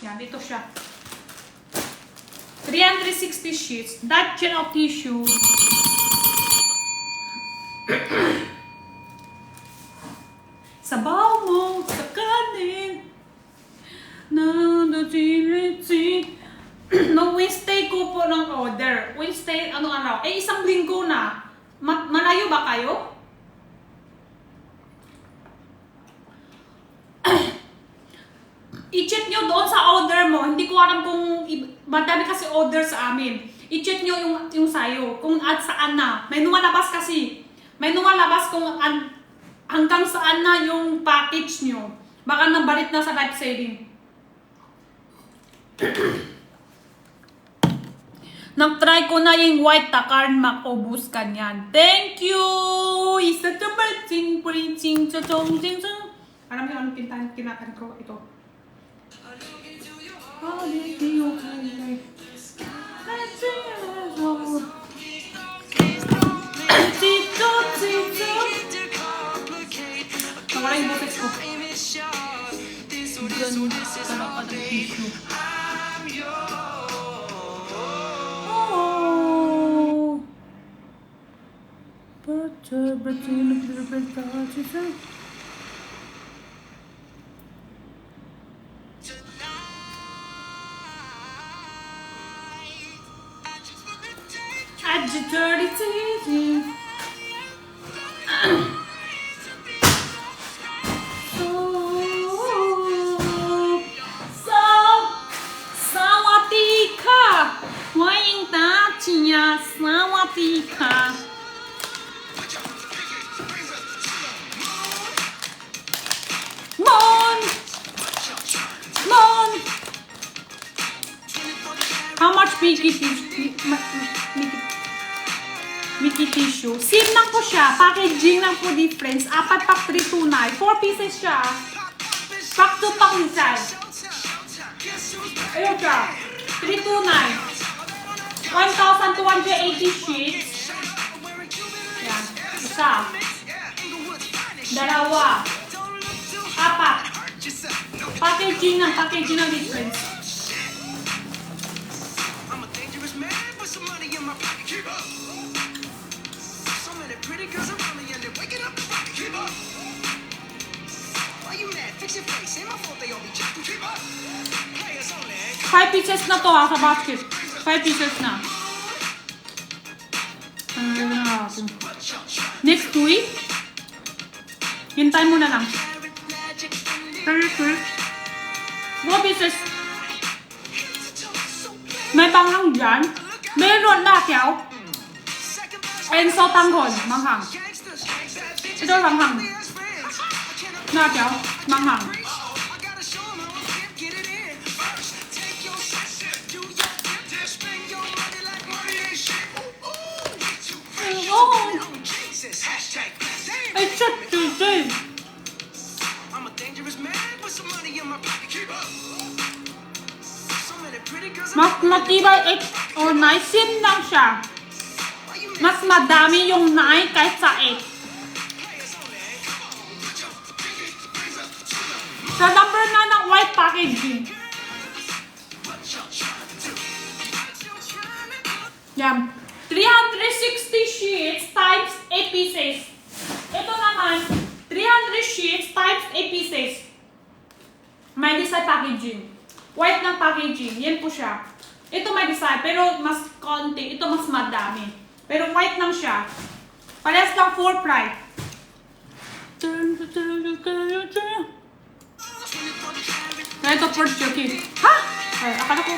Yan, ito siya. 360 sheets. Dutch of tissue. Sabaw mo sa kanin. No, Wednesday ko po ng order. Wednesday, anong araw? Eh, isang linggo na. Malayo ba kayo? I-check nyo doon sa order mo. Hindi ko alam kung madami kasi order sa amin. I-check nyo yung sayo. Kung at saan na. May lumalabas kasi. May lumalabas kung hanggang saan na yung package nyo. Baka nabalit na sa life saving. Nag-try ko na yung white takarn, makubus ka niyan. Thank you! Isa to birdsing, preaching, chachong, ching, chong. Alam niyo anong kinatan ko? Ito. Nawala yung boses ko. Ganun talaga ng tissue. Agitated. Sawatika. Waing tatinya sawatika. Mon. How much Mickey tissue? Same lang po siya. Packaging lang po difference. 4 pack 329. 4 pieces siya. Pack to pack inside. Ayun siya. 329. 1,280 sheets. Yan. Isa. Dalawa. 4. Packaging ng difference. Five pieces na to sa basket. 5 pieces na. Next week, hintay mo na lang. 4 pieces. May panghang dyan. Meron na kyaw. And so tanghon, manghang. Ito manghang. Na kyaw, manghang. It's just Tuesday. Mas matibay 8 or 9, sim lang siya. Mas madami yung 9 kaysa 8. Sa number na ng white packaging. Yan. 360 sheets times 8 pieces. Ito naman, 300 sheets times 8 pieces. May design packaging. White ng packaging. Yan po siya. Ito may design, pero mas konti. Ito mas madami. Pero white lang siya. Parehas lang 4 price. Ito for Chucky. Ha? Ay, akala ko.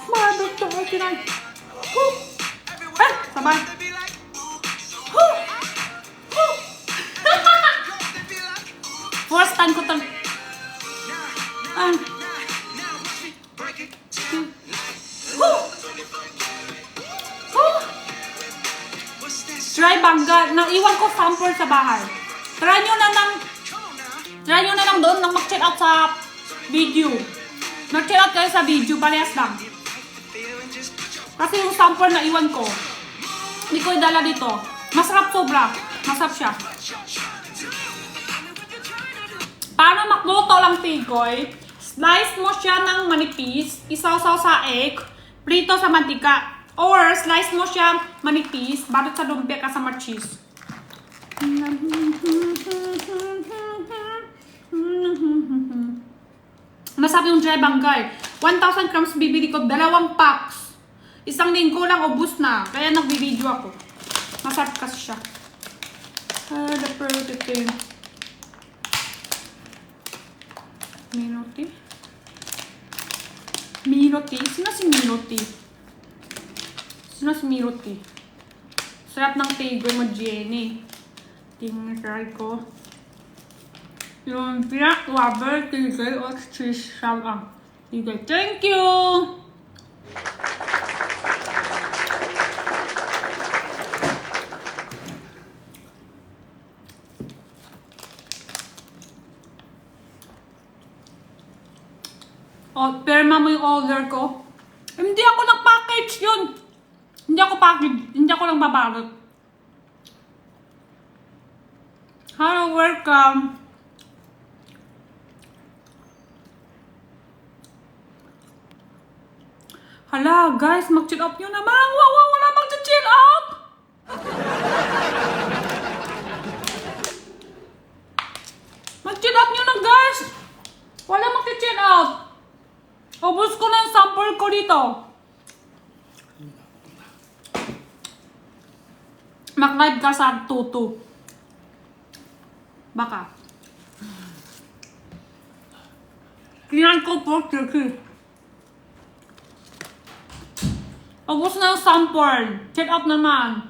Mabot to ako kinay. Ay, sabay. First time ko tang. Try bangga. Naiwan ko sample sa bahay. Try nyo na lang doon nang mag-check out sa video. Mag-check out kayo sa video. Parehas lang. Kasi yung sample na iwan ko. Hindi ko idala dito. Masarap sobra. Masarap siya. Paano magluto lang, Tigoy? Slice mo siya ng manipis, isaw-saw sa egg, prito sa mantika. Or slice mo siya manipis, balot sa lumpia kasama cheese. Masarap yung dry banggay. 1,000 grams bibili ko, 2 packs. Isang linggo lang, ubus na. Kaya nagbibideo ako. Masarap kasi siya. The perfect thing. Minoti? Minoti? Sino si Minoti? Sino si Minoti? Sarap ng Tigoy mo, Jenny. Tingnan ko. Yung pinak-waber, Tigoy, o cheese siya ang Tigoy. Thank you! O, perma mo yung order ko. Hindi ako nag-package yun. Hindi ako package. Hindi ako lang babalot. Hello, welcome. Hala, guys, mag-chill out nyo naman. Wow, wala mag-chill out. Mag-chill out nyo na, guys. Wala mag-chill out. Ubus ko na yung sample ko dito. Mag-live ka sa tutu. Baka. Kailan ko po, Turkey. Ubus na yung sample. Check out naman.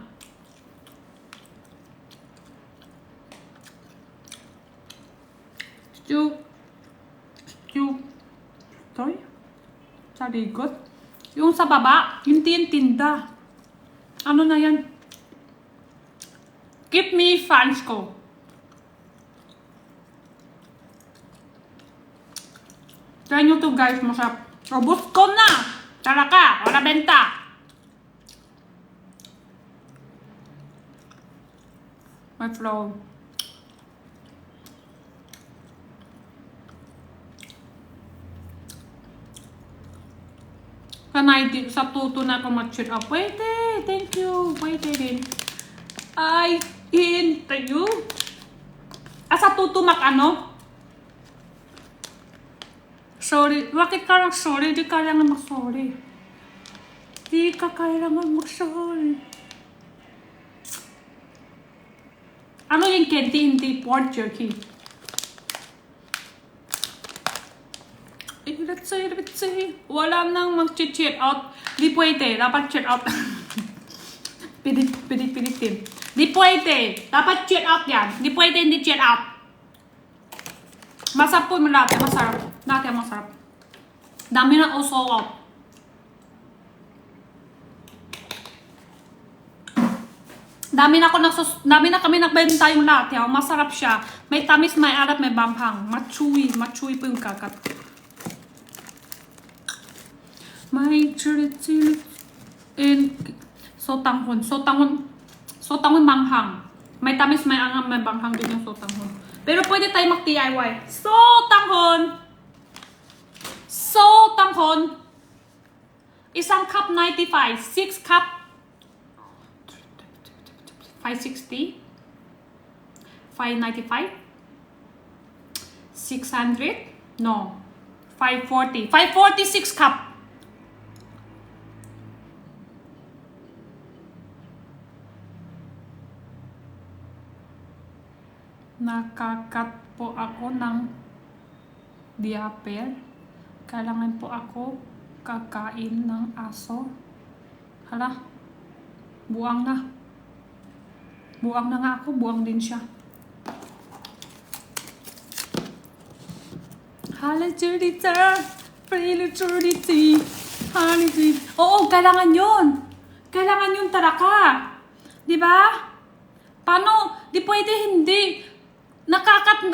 Stew. Toy? Sarigot. Yung sa baba, hindi yung tinda. Ano na yan? Keep me fans ko. Try nyo to, guys. Masarap. Ubus ko na. Tara ka. Wala benta. My flow. Kanay sa tuto na ako mag-cheer up. Wait thank you. Wait din. I thank you. Sa tuto ano? Sorry. Bakit ka lang sorry? Di ka kailangan mag-sorry. Di ka kailangan mag-sorry. Ano yung kenti hindi pork jerky? Let's say, wala nang mag-cheat out. Di pwede, dapat cheat out. Pilitin. Di pwede, dapat cheat out yan. Di pwede hindi cheat out. Masarap po yung latte, masarap. Latte masarap. Dami na uso out. Dami na kami nagbenta yung latte. Masarap siya. May tamis, may alat, may banghang. Machewy po yung kakat. May chili and sotanghon manghang. May tamis, may angang, may banghang din yung sotanghon. Pero pwede tayo mag-DIY. Sotanghon. Isang cup 95. 6 cup 560. 595. 600. No. 540. 546 cup. Nakakat po ako ng diaper. Kailangan po ako kakain ng aso. Hala, buang na. Buang na nga ako, buang din siya. Hala, Judita. Pretty Judita. Honey, oo, kailangan yun. Kailangan yung taraka. Diba? Paano? Di pwede hindi. Nakakat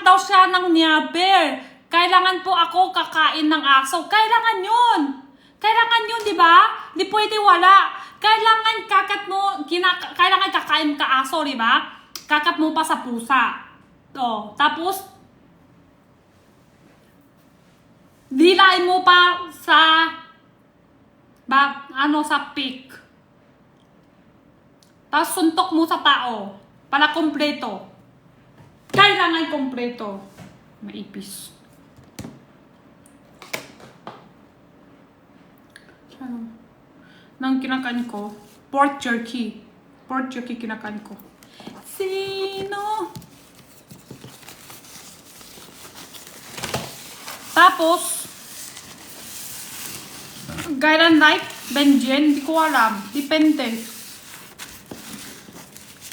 daw siya ng niaber. Kailangan po ako kakain ng aso. Kailangan yun. Kailangan yun, di ba? Di pwede wala. Kailangan kailangan kakain ka aso, di ba? Kakat mo pa sa pusa. Tapos, dilain mo pa sa sa pig. Tapos suntok mo sa tao. Para kompleto. Kailangan kompleto. Maipis. Nang kinakain ko, pork jerky. Pork jerky kinakain ko. Sino? Tapos, Gailan like, Benjen, hindi ko alam. Depende.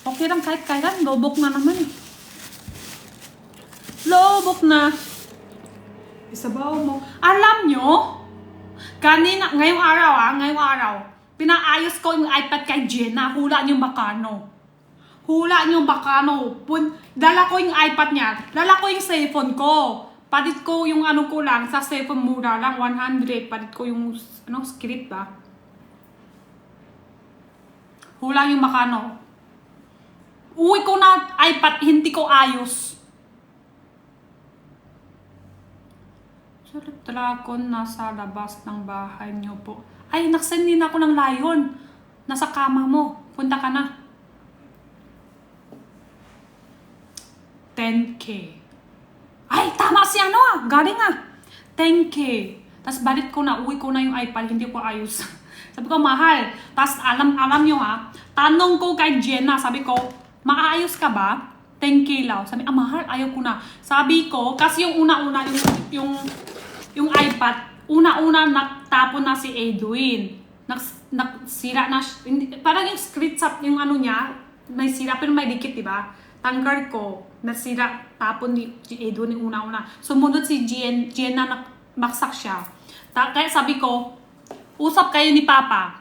Okay lang kahit kailan. Lobok na naman eh. Lobok na. Isabaw mo. Alam nyo, ngayong araw, pinaayos ko yung iPad kay Jenna. Hula niyo bakano. Dala ko yung iPad niya. Dala ko yung cellphone ko. Padit ko yung ko lang, sa cellphone mura lang, 100. Padit ko yung, script ba? Hula yung makano. Uwi ko na iPad, hindi ko ayos. Sarap dragon, nasa labas ng bahay niyo po. Ay, naksend din ako ng lion. Nasa kama mo. Punta ka na. 10K. Ay, tama si galing 10K. Tapos balik ko na, uwi ko na yung iPad, hindi ko ayos. Sabi ko, mahal. Tapos alam nyo tanong ko kay Jenna, sabi ko, maayos ka ba? 10K lang. Sabi, mahal, ayaw ko na. Sabi ko, kasi yung una-una, yung iPad, una-una nagtapon na si Edwin. Nagsira na, parang yung script sa, yung niya, may sira, pero may dikit, diba? Tanggal ko, nasira, tapon ni Edwin yung una-una. Sumunod si Jenna na maksak siya. Kaya sabi ko, usap kayo ni Papa.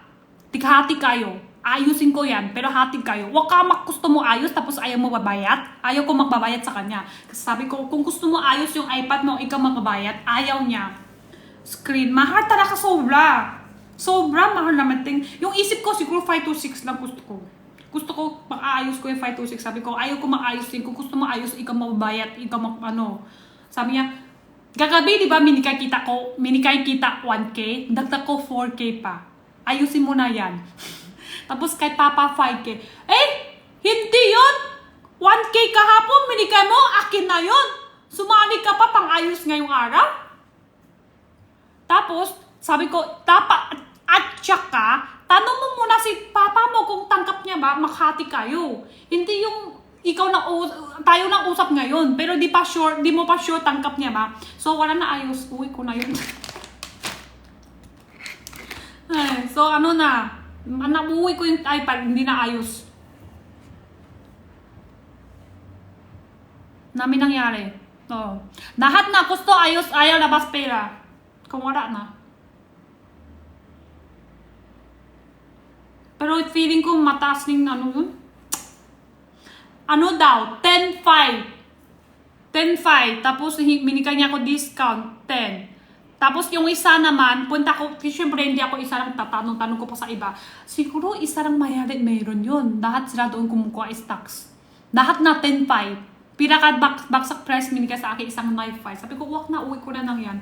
Tighati kayo. Ayusin ko yan, pero hati kayo. Huwag ka gusto mo ayos, tapos ayaw mo babayat. Ayaw ko magbabayat sa kanya. Kasi sabi ko, kung gusto mo ayos yung iPad mo, ikaw magbabayat. Ayaw niya. Screen, mahal talaga sobra. Sobra, mahal naman. Yung isip ko, siguro 526 lang gusto ko. Gusto ko, mag-aayos ko yung 526. Sabi ko, ayaw ko mag-ayos din. Kung gusto mo ayos, ikaw mababayat, ikaw Sabi niya, gagabi, di ba, minikay kita 1K, dagdag ko 4K pa. Ayusin mo na yan. Tapos kay Papa 5K. Hindi yun! 1K kahapon, minikay mo, akin na yun. Sumali ka pa, pang-ayos ngayong araw. Tapos, sabi ko, at saka, tanong mo muna si Papa mo kung tangkap niya ba, maghati kayo. Hindi yung tayo nang usap ngayon, pero di mo pa sure tangkap niya ba. So wala na ayos, uwi ko na yun. So uwi ko yung iPad, hindi na ayos. Namin nangyari. Lahat na gusto ayos, ayaw labas pera. Kung wala na. Pero feeling ko mataas ng yun. Daw? 10.5. 10.5. Tapos minikay niya ako discount. 10. Tapos yung isa naman, punta ko, siyempre hindi ako isa lang tatanong ko pa sa iba. Siguro isa lang mayroon yun. Lahat sila doon kumukuha stocks. Lahat na 10.5. Baksak price minikay sa akin isang 9.5. Sabi ko, wag na, uwi ko na lang yan.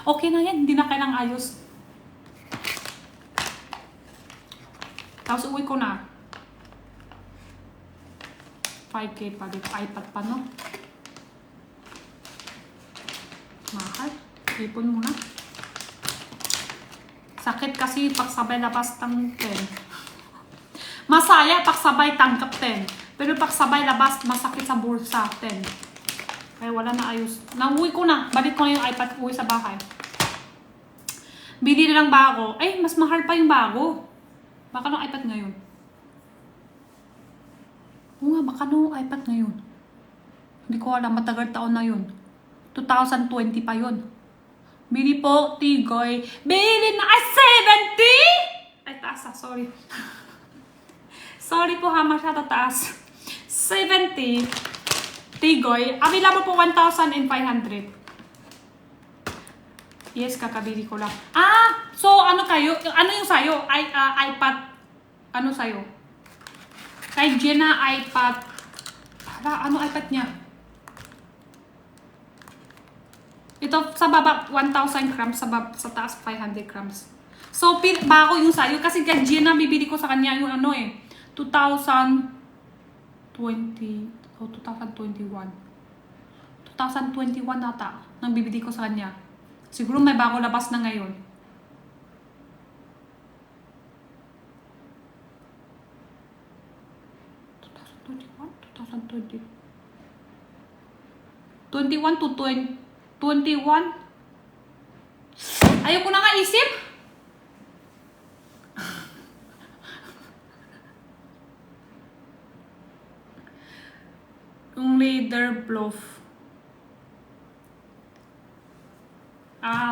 Okay na yan, hindi na kailang ayos. Tapos uwi ko na. 5K pa dito. iPad pa, no? Mahal. Ipon mo na. Sakit kasi pagsabay labas ng 10. Masaya pagsabay tangkap 10. Pero pagsabay labas, masakit sa bulsa 10. Kaya wala na ayos. Nauwi ko na. Balik ko na yung iPad. Uwi sa bahay. Bili na lang bago. Mas mahal pa yung bago. Baka nung iPad ngayon. Oo nga, baka nung iPad ngayon. Hindi ko alam, matagal taon na yun. 2020 pa yun. Bili po, Tigoy. Bili na, 70! Ay, taas sorry. Sorry po masyado taas. 70. Tigoy. Available po 1,500. Yes, kakabili ko lang. So ano kayo? Ano yung sayo? iPad. Ano sayo? Kay Jenna iPad. Hala, ano iPad niya? Ito sa baba 1,000 grams, sa taas 500 grams. So, bago yung sayo. Kasi kay Jenna, bibili ko sa kanya yung ano eh. 2020 o 2021. 2021 nata. Nang bibili ko sa kanya. Siguro may bago labas na ngayon. 2020. 21 to 21. Ayoko na nga isip. Yung leather bluff.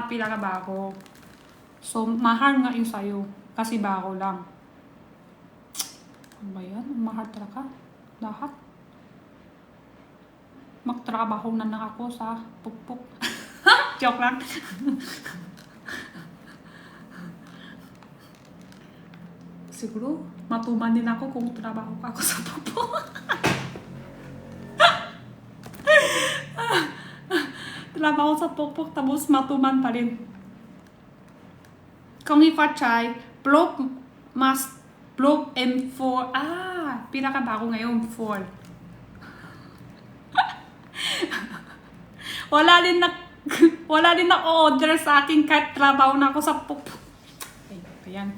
Pila ka bago. So, mahal nga yung sayo. Kasi bago lang. Ano ba yan? Mahal talaga. Lahat. Magtrabaho na ako sa pukpuk. Joke lang. Siguro, matuman din ako kung trabaho ako sa pukpuk. Trabaho sa pukpuk, tapos matuman pa rin. Kung ipatay, Plop M4. Pinakabago ngayon, 4. Wala din na order sa akin kahit trabaho na ako sa pukpuk. Ayan.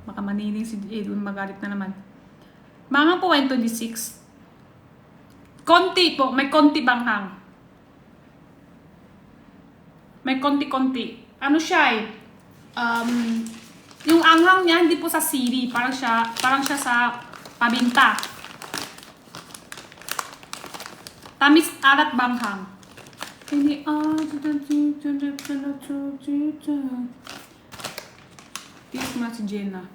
Baka maniling si Edwin, magalit na naman. Mga po 26. Konti po, may konti banghang. May konti-konti. Ano siya eh? Yung anghang niya hindi po sa sili, parang siya sa paminta. Tamis alat banghang. Hindi Tis mo na si Jenna.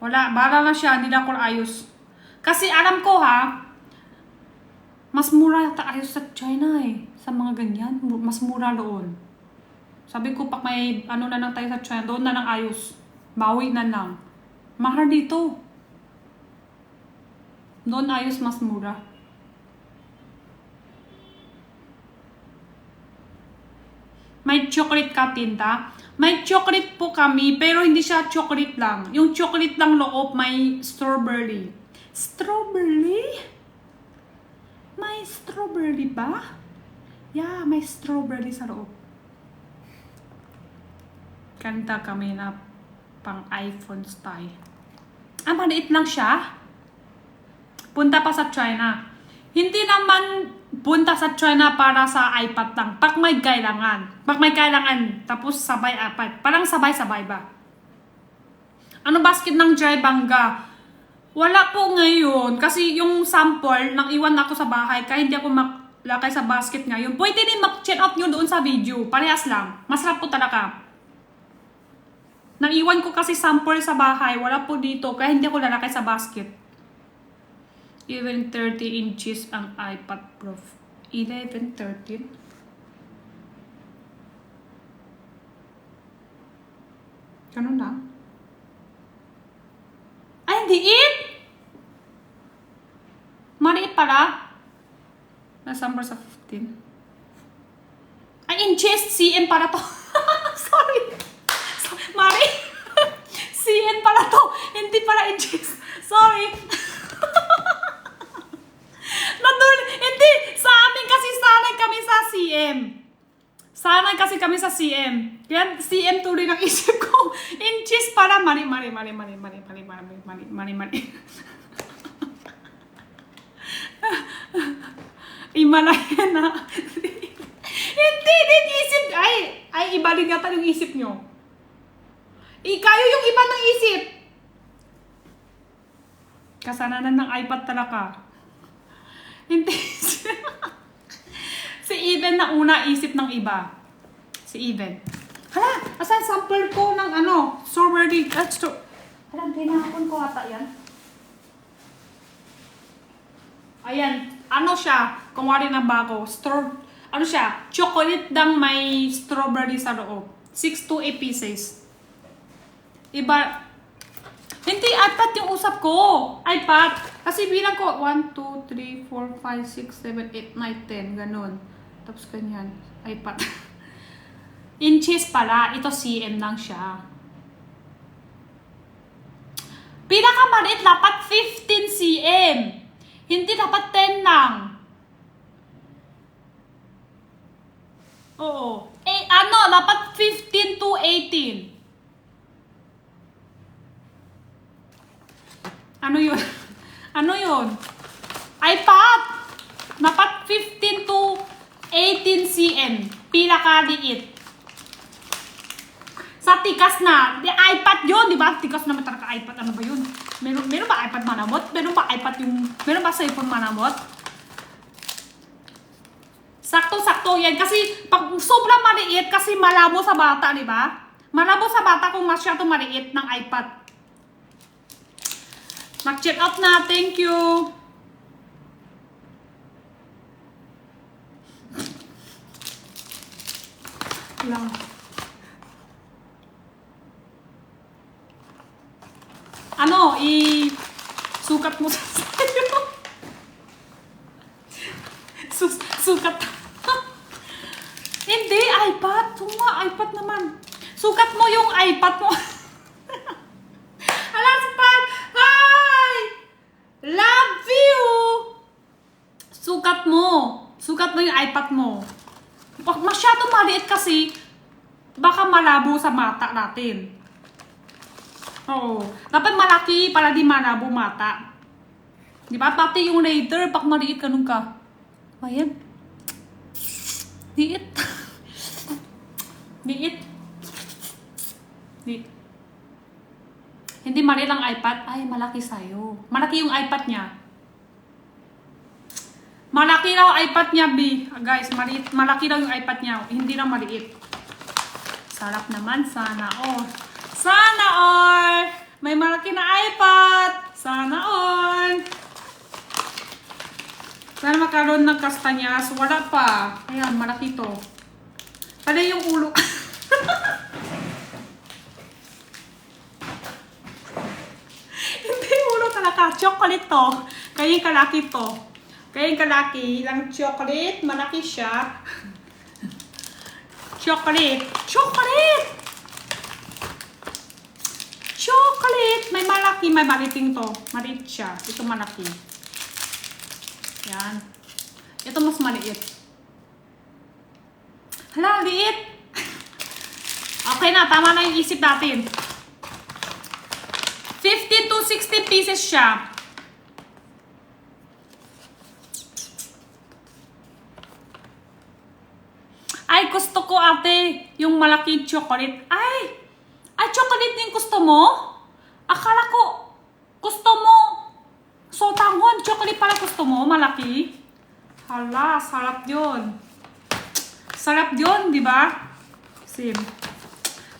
Wala, bala na siya, hindi na ako ayos. Kasi alam ko ha, mas mura yata ayos sa China eh. Sa mga ganyan, mas mura doon. Sabi ko, pag may ano na lang tayo sa China, doon na lang ayos. Bawi na lang. Mahal dito. Doon ayos, mas mura. May chocolate ka tinta. May chocolate po kami, pero hindi siya chocolate lang. Yung chocolate lang loob, may strawberry. Strawberry? May strawberry ba? Yeah, may strawberry sa loob. Kanta kami na pang iPhone style. Maliit lang siya. Punta pa sa China. Hindi naman punta sa China para sa iPad lang. Pag may kailangan. Tapos sabay iPad. Parang sabay-sabay ba? Ano basket ng dry bangga? Wala po ngayon. Kasi yung sample, nang iwan ako sa bahay. Kaya hindi ako maglakay sa basket ngayon. Pwede din mag-check out nyo doon sa video. Parehas lang. Masarap po talaga. Nang iwan ko kasi sample sa bahay. Wala po dito. Kaya hindi ako lalakay sa basket. Even 30 inches ang iPad Pro. 11, 13. Ganun lang. Ay, liit! Maliit pala. Nasambar sa 15. Ay, inches! CM para to. Sorry. Mari. CN pala to. Hindi pala inches. Sorry. Hindi. Sa amin kasi sanay kami sa CM. Sanay kasi kami sa CM. Kaya CM tuloy ng isip ko. Inches para mali. Himalaya na. Hindi din isip. Ay, ibalik yata yung isip nyo. Kayo yung iba ng isip. Kasananan ng iPad talaga. Hindi. Si Even na una isip ng iba. Si Even. Hala, asan sample ko ng strawberry. Hala, tinapon ko ata yan. Ayan, ano siya? Kung wari na bago. Ano siya? Chocolate dang may strawberry sa loob. 6 to 8 pieces. Iba, Hindi, iPad yung usap ko. iPad. Kasi bilang ko, 1, 2, 3, 4, 5, 6, 7, 8, 9, 10. Ganon. Tapos ganyan. iPad. Inches pala. Ito cm lang siya. Pinakamaliit dapat 15 cm. Hindi dapat 10 lang. Oo. Eh, dapat 15 to 18. Ano yun? Ano yun? iPad! Dapat 15 to 18 cm. Pinakaliit. Sa tikas na. Di iPad yun, di ba? Tikas naman talaga iPad. Ano ba yun? Meron ba iPad manamot? Meron ba cellphone manamot? Sakto-sakto yan. Kasi pag sobrang maliit, kasi malabo sa bata, di ba? Malabo sa bata kung masyadong maliit ng iPad. Mag-check out na. Thank you. Lang. Sukat mo sa sayo. Sukat. Hindi, iPad. iPad naman. Sukat mo yung iPad mo. Hala, Span! Hi! Love you! Sukat mo yung iPad mo. Pag masyadong maliit kasi, baka malabo sa mata natin. Oo. Dapat malaki para di malabo mata. Di ba? Pati yung later, pag maliit ganun ka. Ayan. Liit. Liit. Liit. Hindi maliit ang iPad. Ay, malaki sa'yo. Malaki yung iPad niya. Malaki raw iPad niya, B. Guys, malaki raw yung iPad niya. Hindi na maliit. Sarap naman. Sana all. Sana all. May malaki na iPad. Sana all. Sana makaroon ng kastanyas. Wala pa. Ayan, malaki to. Pala yung ulo. Hindi ulo talaga. Chocolate to. Kaya yung kalaki to. Kaya yung kalaki, lang chocolate, malaki siya. Chocolate. Chocolate! Chocolate! May malaki, may maliting to. Maliit siya. Ito malaki. Yan. Ito mas maliit. Hala, liit! Okay na, tama na yung isip natin. 50 to 60 pieces siya. Ay, gusto ko ate, yung malaking chocolate. Ay, chocolate yung gusto mo? Akala ko, gusto mo. Sotanghon, chocolate pala gusto mo, malaki. Hala, sarap yun. Sarap yun, di ba? Sim.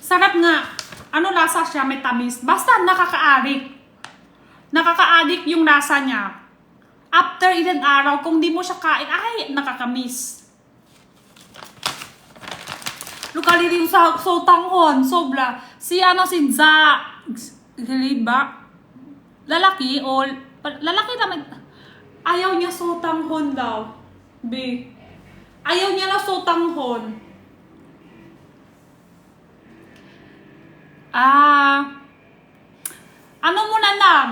Sarap nga. Ano lasa siya? May tamis. Basta nakakaadik. Nakakaadik yung lasa niya. After ilang araw, kung di mo siya kain, ay, nakakamiss. Lukali rin sa sotanghon, sobra. Si Za, ba? Lalaki o lalaki naman. Ayaw niya sotanghon daw. B. Ayaw niya na sotanghon. Ano muna lang?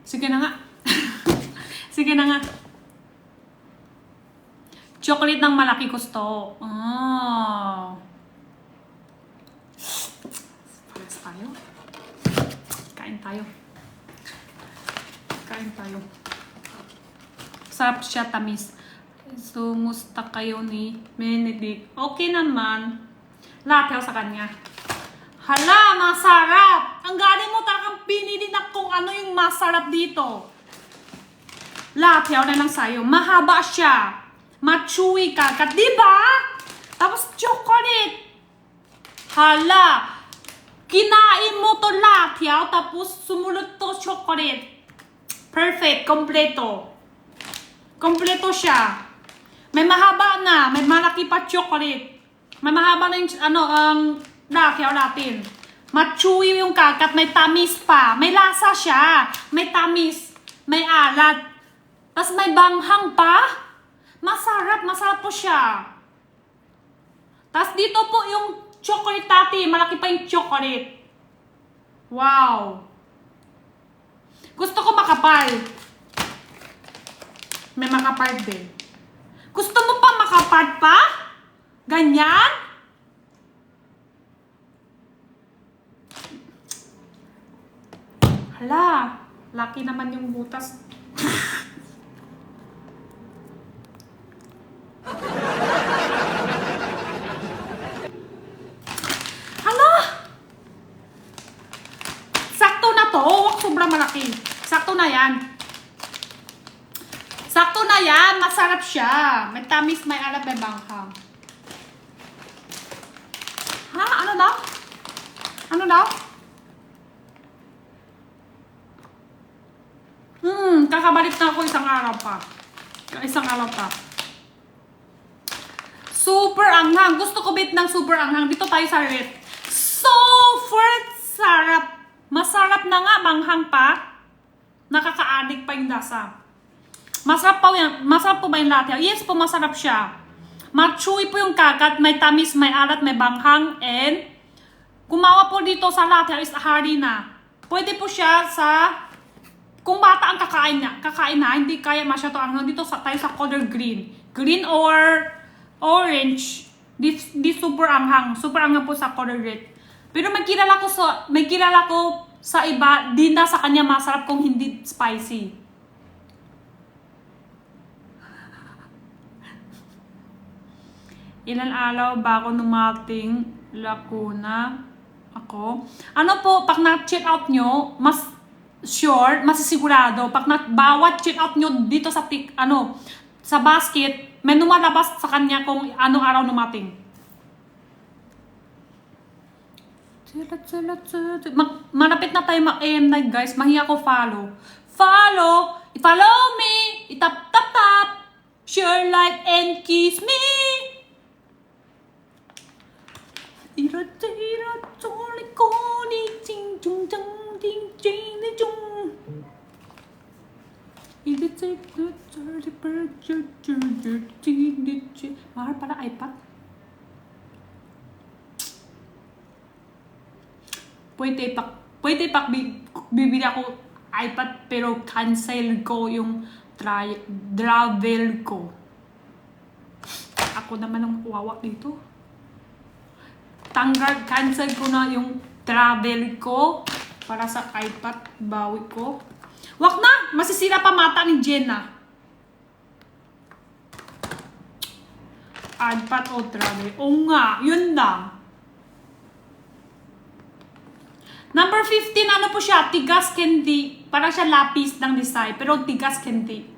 Sige na nga. Sige na nga. Chocolate ng malaki gusto. Pares tayo. Kain tayo. Kain tayo. Sarap siya, tamis. So, musta kayo ni Benedict? Okay naman. Lahat sa kanya. Hala, masarap! Ang galing mo takang pinili na kung ano yung masarap dito. Lahat na lang sa'yo. Mahaba siya. Machewy ka. Diba? Tapos chocolate. Hala. Kinain mo to lahat, tapos sumunod to chocolate. Perfect. Kompleto. Kompleto siya. May mahaba na. May malaki pa chocolate. May mahaba na yung, lahat natin. Machewy yung kagat, may tamis pa. May lasa siya. May tamis. May alat. Tapos may banghang pa. Masarap. Masarap po siya. Tapos dito po yung chocolate tati. Malaki pa yung chocolate. Wow. Gusto ko makapal. May makapal din. Gusto mo pa makapal pa? Ganyan? Hala, laki naman yung butas. Hala! Sakto na to. Huwag sobrang malaki. Sakto na yan. Sakto na yan. Masarap siya. May tamis, may alat, may banghang. Ha? Ano daw? Ano daw? Kakabalik na ako isang araw pa. Isang araw pa. Super anghang. Gusto ko bit ng super anghang. Dito tayo sa red. Super sarap. Masarap na nga, manghang pa. Nakaka-addict pa yung lasa. Masarap pa yan. Masarap po ba yung latte? Yes po, masarap siya. Machewy po yung kagat. May tamis, may alat, may banghang. And kumawa po dito sa latte is harina. Pwede po siya sa... Kung bata ang kakain na, hindi kaya masyado anghang. Dito tayo sa color green. Green or orange. Di super anghang. Super anghang po sa color red. Pero may kilala ko sa iba, di na sa kanya masarap kung hindi spicy. Ilan araw bago numating Lacuna ako. Ano po, pag na-check out nyo, mas sure, masisigurado, pag bawat check out nyo dito sa sa basket, may lumalabas sa kanya kung anong araw numating. Malapit na tayo mag-end na guys. Mahiya ko follow. Follow me. Itap-tap-tap. Share, like, and kiss me. Mahal pala iPad. Pwede pa bibili ako iPad pero cancel ko yung travel ko. Ako naman ang wawa dito. Cancel ko na yung travel ko para sa iPad, bawi ko. Wag na! Masisira pa mata ni Jenna. iPad o travel. Oo nga, yun lang. Number 15, ano po siya? Tigas candy. Parang siya lapis ng design, pero tigas candy.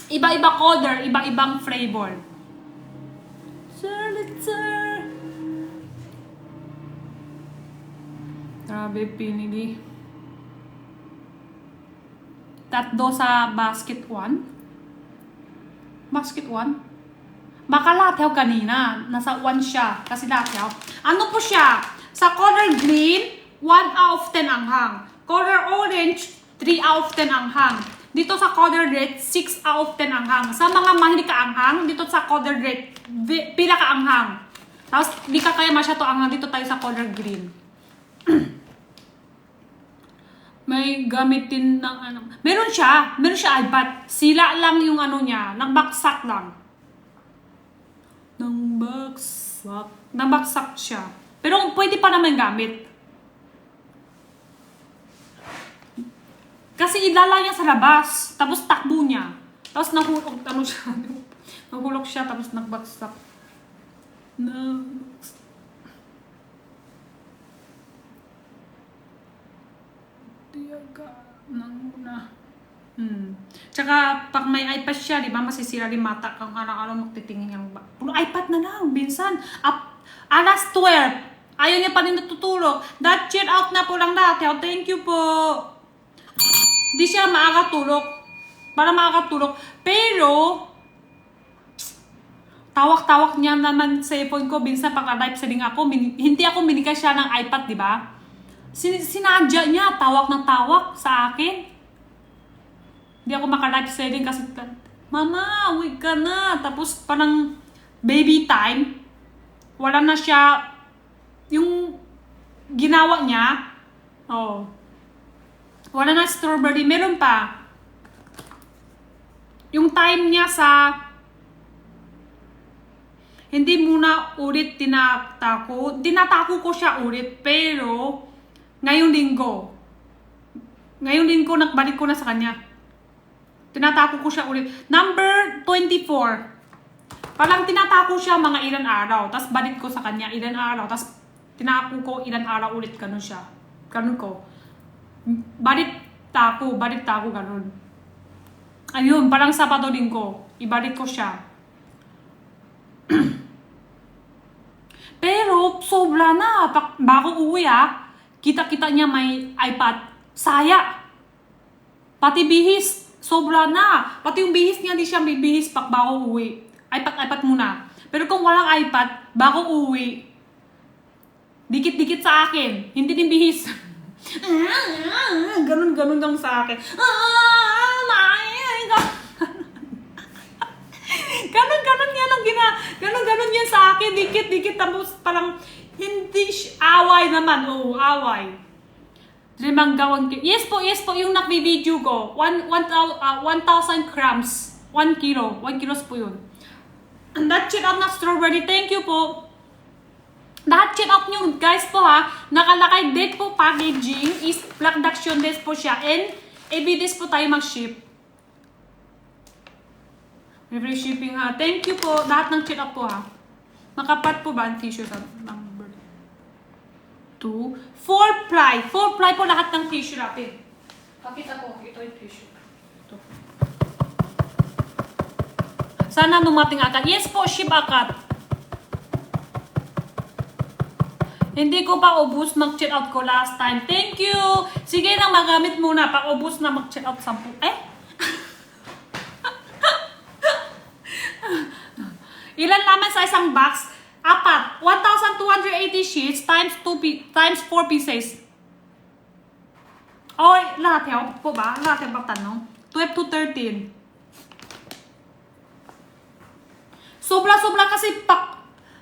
Iba-iba color, iba-ibang flavor. Grabe, pinili. Tatlo sa basket 1. Basket 1? Baka latew kanina. Nasa 1 siya. Kasi latew. Ano po siya? Sa color green, 1 out of 10 anghang. Color orange, 3 out of 10 anghang. Dito sa color red, 6 out of 10 anghang. Sa mga mahilig ka anghang, dito sa color red, pila ka anghang. Tapos, di ka kaya masyado anghang. Dito tayo sa color green. May gamitin ng ano. Meron siya iPad. Sila lang yung ano niya. Nagbaksak lang. Nagbaksak siya. Pero pwede pa naman gamit. Kasi ilala niya sa labas. Tapos takbo niya. Tapos nahulog siya. Nahulog siya tapos nagbaksak. Tsaka, pag may iPad siya, di ba, masisira rin mata kung araw-araw magtitingin yung puro iPad na lang, minsan. Alas 12, ayaw niya pa rin natutulog. That cheer out na po lang dati. Oh, thank you po. Di siya maakatulog. Para maakatulog. Pero, tawak-tawak niya naman sa cellphone ko. Minsan pagka-live selling ako, hindi ako binigay siya ng iPad, di ba? Sinadya niya, tawak ng tawak sa akin. Hindi ako maka-live selling kasi, Mama, wait ka na. Tapos parang baby time, wala na siya, yung ginawa niya, wala na strawberry, meron pa. Yung time niya sa, hindi muna ulit tinatako ko siya ulit, pero ngayong linggo nagbalik ko na sa kanya. Tinatako ko siya ulit. Number 24. Parang tinatako siya mga ilan araw, tapos balik ko sa kanya ilan araw, tapos tinako ko ilan araw ulit, ganun siya. Ganun ko. Balik tako, ganun. Ayun, parang Sabado linggo, ibalik ko siya. Pero, sobra na. Bago uwi kita-kita niya may iPad. Saya. Pati bihis, sobra na. Pati yung bihis niya, di siya may bihis bago uwi. iPad muna. Pero kung walang iPad, bago uwi, dikit-dikit sa akin. Hindi din bihis. Ganun lang sa akin. Ganun yan sa akin, dikit, tapos parang hindi away naman, away. Yes po, yung nag-video ko, 1,000 grams, 1 kilo, 1 kilos po yun. And that check out na strawberry, thank you po. Lahat check out nyo guys po nakalakay date po packaging is Black Daction days po siya, and every days po tayo mag-ship. Free shipping thank you po, lahat ng check out po Makapat po ba ang tissue sa number 2? 4 ply po lahat ng tissue natin. Pakita ko, ito yung tissue. Ito. Sana dumating agad. Yes po, ship agad. Hindi ko pa ubus mag-check out ko last time. Thank you! Sige lang, magamit muna. Pa-ubus na mag-check out 10. Ilan naman sa isang box? 4. 1,280 sheets times 4 pieces. Lahat yan po ba? Lahat yan pagtanong. 12 to 13. Sobra kasi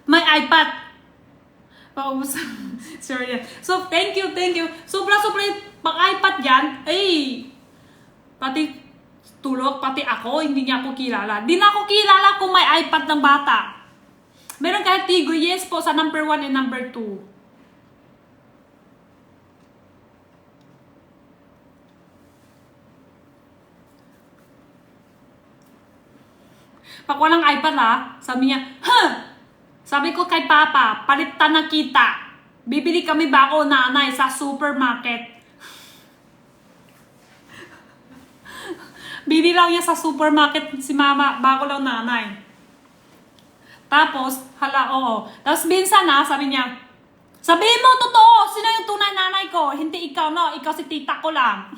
may iPad. Paubos. Sorry. So, thank you. Sobra yung pag-iPad yan. Pati tulog, pati ako, hindi niya ako kilala. Di na ako kilala kung may iPad ng bata. Meron kahit Tigo, yes po, sa number 1 and number 2. Pag walang iPad sabi niya, sabi ko kay Papa, palitan na kita. Bibili kami bako nanay sa supermarket. Bili lang niya sa supermarket si Mama, bako lang nanay. Tapos, Tapos minsan sabi niya, sabihin mo totoo, sino yung tunay nanay ko? Hindi ikaw, no? Ikaw si tita ko lang.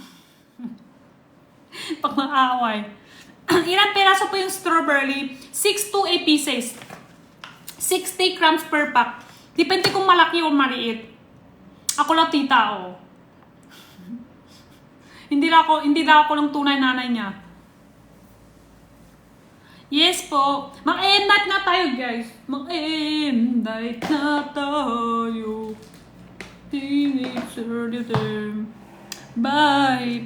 Pag maaway. Ilang peraso po yung strawberry? 6 to 8 pieces. 60 grams per pack. Depende kung malaki o maliit. Ako lang tita, Hindi lang ako lang tunay nanay niya. Yes po. Mag-end night na tayo, guys. Mag-end night na tayo. Bye.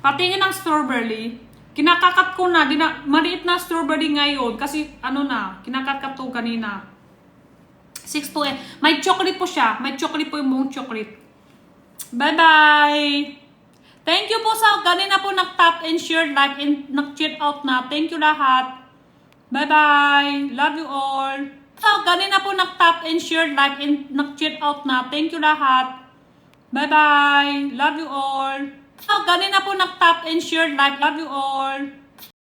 Patingin ng strawberry. Kinakakat ko na. Maliit na strawberry ngayon. Kasi kinakakat ko kanina. 6 to 8. May chocolate po siya. May chocolate po yung buong chocolate. Bye-bye! Thank you po sa kanina po nag-tap and share, like, and nag-check out na. Thank you lahat. Bye-bye! Love you all! So, kanina po nag-tap and share, like, and nag-check out na. Thank you lahat. Bye-bye! Love you all! So, kanina po nag-tap and share, like, love you all!